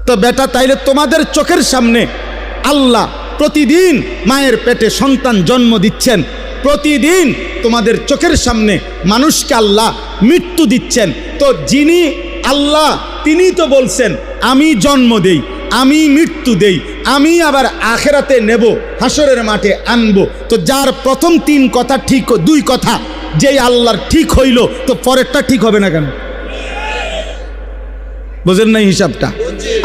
তো বেটা তাইলে তোমাদের চোখের সামনে আল্লাহ প্রতিদিন মায়ের পেটে সন্তান জন্ম দিচ্ছেন, প্রতিদিন তোমাদের চোখের সামনে মানুষকে আল্লাহ মৃত্যু দিচ্ছেন। তো যিনি আল্লাহ তিনি তো বলছেন আমি জন্ম দেই, আমি মৃত্যু দেই, আমি আবার আখেরাতে নেব, হাসরের মাঠে আনবো। তো যার প্রথম 3 কথা ঠিক, 2 কথা যেই আল্লাহর ঠিক হইল, তো পরেরটা ঠিক হবে না কেন? বুঝেন নাই হিসাবটা?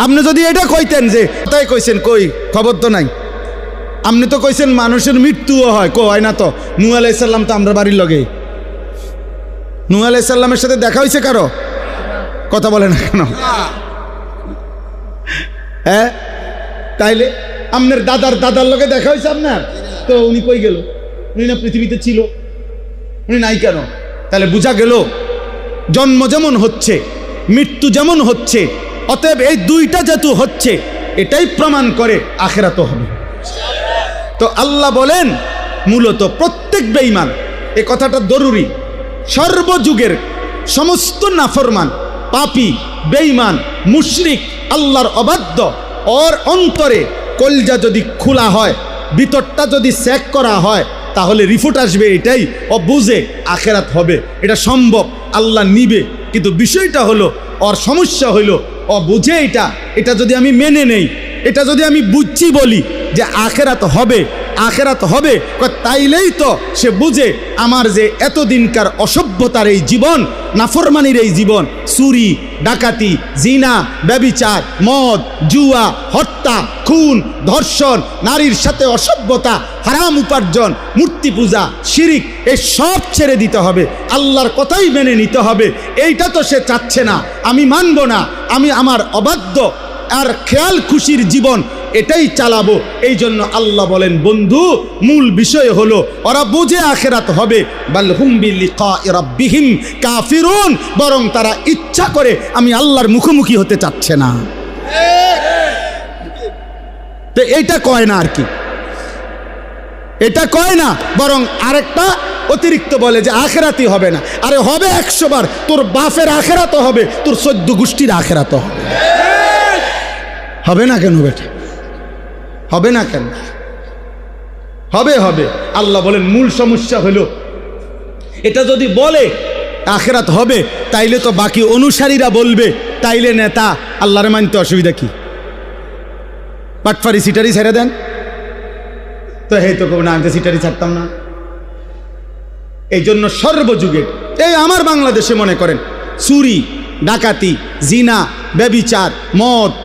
আপনি যদি এটা কইতেন যে তাই কইছেন, কই খবর তো নাই। আপনি তো কইছেন মানুষের মৃত্যুও হয়, হয় না তো। নূহ আলাইহিস সালাম তো আমরা বাড়ির লগে, নূহ আলাইহিস সালামের সাথে দেখা হয়েছে কারো? কথা বলে না কেন? হ্যাঁ, তাইলে আপনার দাদার লগে দেখা হয়েছে আপনার? তো উনি কই গেল? উনি না পৃথিবীতে ছিল, উনি নাই কেন? তাহলে বোঝা গেল জন্ম যেমন হচ্ছে, মৃত্যু যেমন হচ্ছে, অতএব এই 2টা যেহেতু হচ্ছে, এটাই প্রমাণ করে আখিরাতও হবে। তো আল্লাহ বলেন মূলত প্রত্যেক বেঈমান, এ কথাটা জরুরি, সর্বযুগের সমস্ত নাফরমান, পাপী, বেঈমান, মুশরিক, আল্লাহর অবাধ্য, ওর অন্তরে কলজা যদি খোলা হয়, ভিতরটা যদি চেক করা হয়, তাহলে রিপোর্ট আসবে এটাই, ও বুঝে আখেরাত হবে, এটা সম্ভব, আল্লাহ নিবে। কিন্তু বিষয়টা হলো, ওর সমস্যা হইল ও বুঝে এটা যদি আমি মেনে নেই, এটা যদি আমি বুঝছি বলি যে আখেরাত হবে, আখেরাত হবে, তাইলেই তো সে বুঝে আমার যে এতদিনকার অসভ্যতার এই জীবন, নাফরমানির এই জীবন, চুরি, ডাকাতি, জিনা, ব্যভিচার, মদ, জুয়া, হত্যা, খুন, ধর্ষণ, নারীর সাথে অসভ্যতা, হারাম উপার্জন, মূর্তি পূজা, শিরিক, এই সব ছেড়ে দিতে হবে, আল্লাহর কথাই মেনে নিতে হবে। এইটা তো সে চাচ্ছে না, আমি মানব না, আমি আমার অবাধ্য আর খেয়াল খুশির জীবন এটাই চালাবো। এই জন্য আল্লাহ বলেন বন্ধু, মূল বিষয় হলো ওরা বুঝে আখিরাত হবে, বাল হুম বিলিকাই রাব্বিহিম কাফিরুন, বরং তারা ইচ্ছা করে আমি আল্লাহর মুখোমুখি হতে চাচ্ছে না। তো এইটা কয় না আর কি, এটা কয় না, বরং আরেকটা অতিরিক্ত বলে যে আখেরাতই হবে না। আরে হবে 100 বার, তোর বাপের আখেরাত হবে, তোর 14 গোষ্ঠীর আখেরাত হবে। হবে না কেন বেটা? হবে না কেন? হবে হবে। আল্লাহ বলেন মূল সমস্যা হলো এটা যদি বলে আখেরাত হবে, তাইলে তো বাকি অনুসারীরা বলবে, তাইলে নেতা আল্লাহরে মানতে অসুবিধা কি? পাটফারি সিটারি ছেড়ে দেন তো, হে তো কব না আমি তো সিটারি ছাড়তাম না। এই জন্য সর্বযুগে এই আমার বাংলাদেশে মনে করেন চুরি, ডাকাতি, জিনা, ব্যভিচার, মদ,